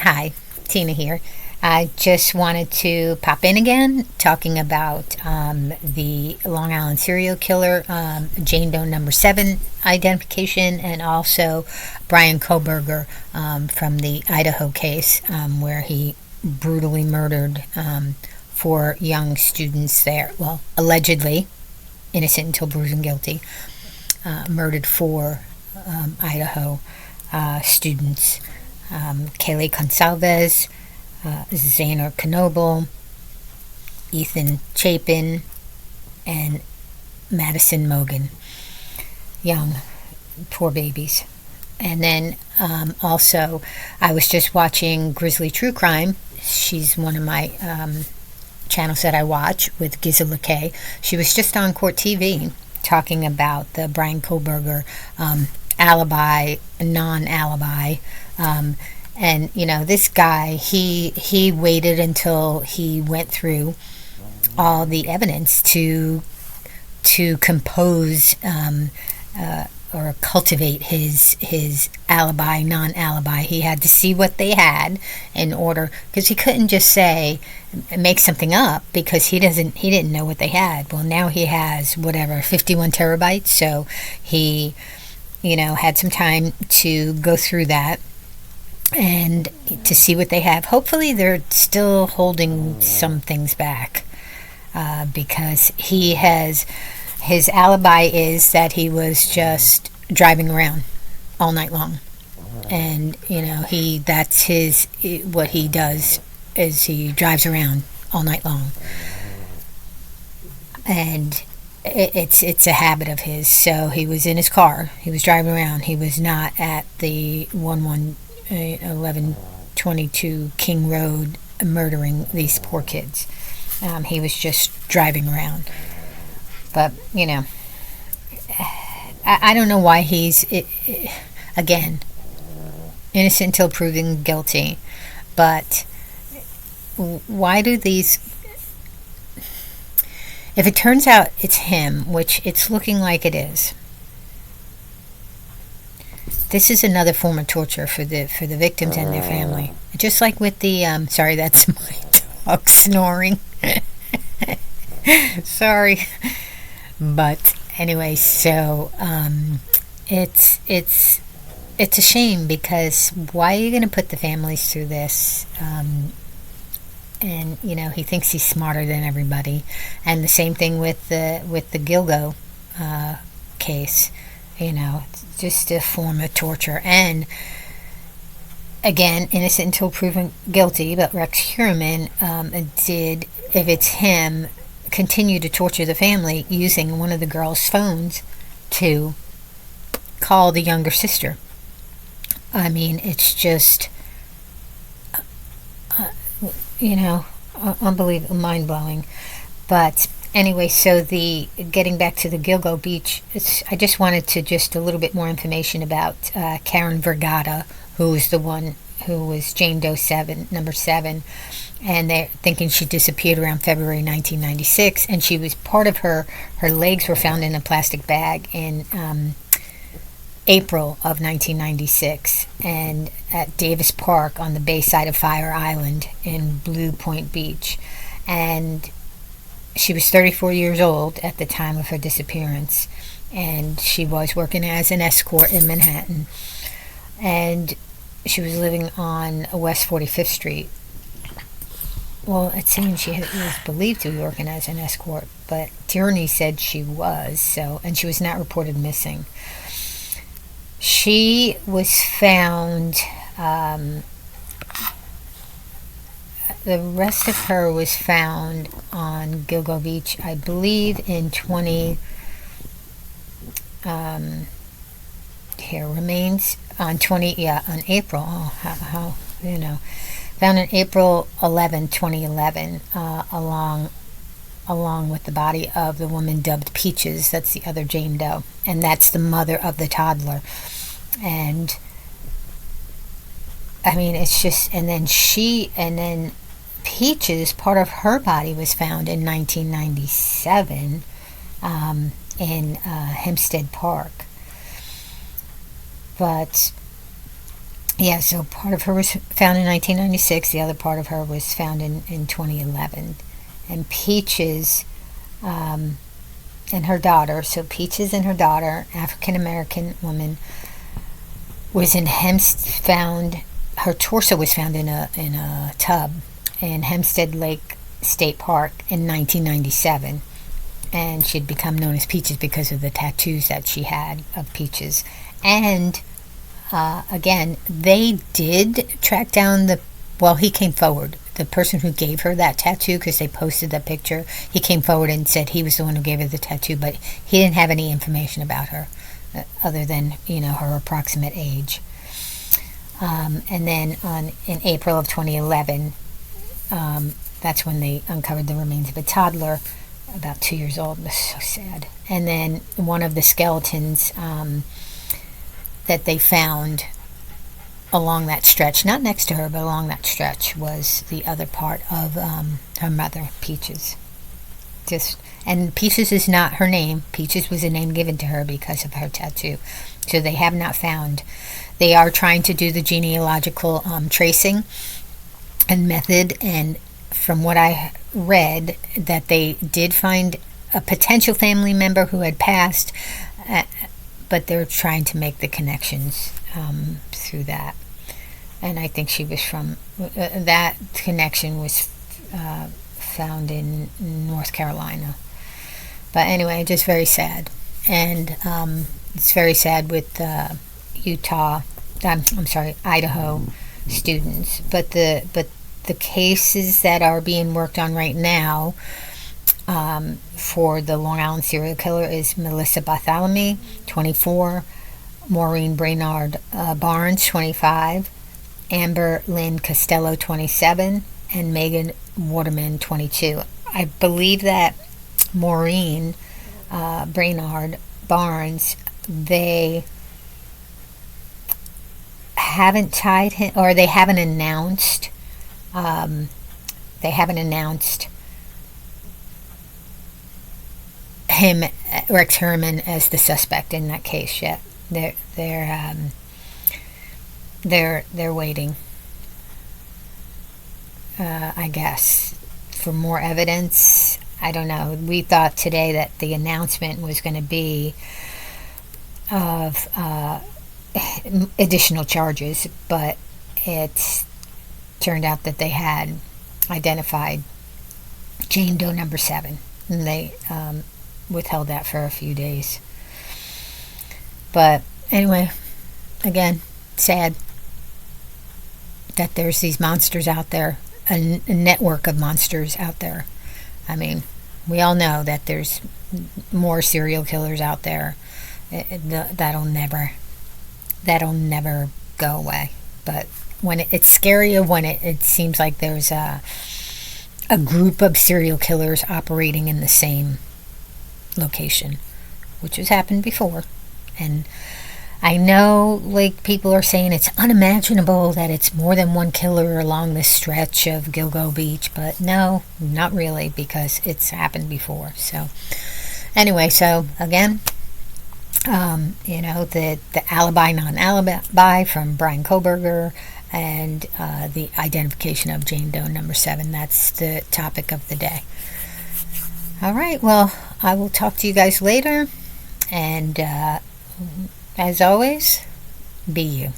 Hi, Tina here. I just wanted to pop in again talking about the Long Island serial killer, Jane Doe number 7 identification, and also Bryan Kohberger from the Idaho case where he brutally murdered 4 young students there. Well, allegedly innocent until proven guilty. Murdered 4 Idaho students. Kaylee Consalves, Zainer Knoble, Ethan Chapin, and Madison Mogan. Young, poor babies. And then also, I was just watching Grizzly True Crime. She's one of my channels that I watch with Gisela K. She was just on Court TV talking about the Bryan Kohberger alibi, non-alibi. And this guy, he waited until he went through all the evidence to compose or cultivate his alibi, non-alibi. He had to see what they had in order, because he couldn't just say make something up, because he didn't know what they had. Well, now he has 51 terabytes, so he had some time to go through that and to see what they have. Hopefully they're still holding some things back, because his alibi is that he was just driving around all night long, and that's what he does is he drives around all night long, and it's a habit of his. So he was in his car, he was driving around, he was not at the 1122 King Road murdering these poor kids. He was just driving around. But I don't know why he's again innocent until proven guilty. But why do these? If it turns out it's him, which it's looking like it is, this is another form of torture for the victims and their family. Just like with the sorry, that's my dog snoring. Sorry. But anyway, so it's a shame, because why are you going to put the families through this? And he thinks he's smarter than everybody. And the same thing with the Gilgo case. It's just a form of torture. And again, innocent until proven guilty. But Rex Heuermann did, if it's him, continue to torture the family using one of the girls' phones to call the younger sister. I mean, it's just unbelievable, mind-blowing. But anyway, so getting back to the Gilgo Beach, I just wanted to just a little bit more information about Karen Vergata, who was the one who was Jane Doe number 7, and they're thinking she disappeared around February 1996, and she was part of her legs were found in a plastic bag in April of 1996, and at Davis Park on the bay side of Fire Island in Blue Point Beach. And she was 34 years old at the time of her disappearance, and she was working as an escort in Manhattan, and she was living on West 45th Street. Well, it seems she was believed to be working as an escort, but Tierney said she was, and she was not reported missing. She was found, the rest of her was found on Gilgo Beach, I believe, in remains on April, found on April 11, 2011, along with the body of the woman dubbed Peaches. That's the other Jane Doe, and that's the mother of the toddler. And I mean, it's just, and then Peaches, part of her body was found in 1997 in Hempstead Park. But Yeah, so part of her was found in 1996. The other part of her was found in 2011. And Peaches and her daughter, so Peaches and her daughter, African American woman, was in found, her torso was found in a tub in Hempstead Lake State Park in 1997. And she'd become known as Peaches because of the tattoos that she had of Peaches. And again, they did track down he came forward. The person who gave her that tattoo, because they posted the picture, he came forward and said he was the one who gave her the tattoo, but he didn't have any information about her other than, her approximate age. And then in April of 2011, that's when they uncovered the remains of a toddler about 2 years old. It was so sad. And then one of the skeletons that they found along that stretch, not next to her, but along that stretch, was the other part of her mother, Peaches. And Peaches is not her name. Peaches was a name given to her because of her tattoo. So they have not found. They are trying to do the genealogical tracing and method, and from what I read, that they did find a potential family member who had passed, but they're trying to make the connections through that. And I think she was from, that connection was found in North Carolina. But anyway, just very sad. And it's very sad with Idaho students. But the cases that are being worked on right now for the Long Island serial killer is Melissa Bartholomew, 24, Maureen Brainard Barnes, 25, Amber Lynn Costello, 27, and Megan Waterman, 22. I believe that Maureen Brainard Barnes, they haven't tied him, or they haven't announced him, Rex Herman, as the suspect in that case yet. They're waiting, I guess, for more evidence. I don't know. We thought today that the announcement was going to be of additional charges, but it's turned out that they had identified Jane Doe number 7, and they withheld that for a few days. But anyway, again, sad that there's these monsters out there, a network of monsters out there. I mean, we all know that there's more serial killers out there. That'll never go away. But when it's scarier when it seems like there's a group of serial killers operating in the same location, which has happened before. And I know, like, people are saying it's unimaginable that it's more than one killer along this stretch of Gilgo Beach, but no, not really, because it's happened before. So anyway, so again, the alibi, non-alibi from Bryan Kohberger, and the identification of Jane Doe number 7. That's the topic of the day. All right, well, I will talk to you guys later, and as always, be you.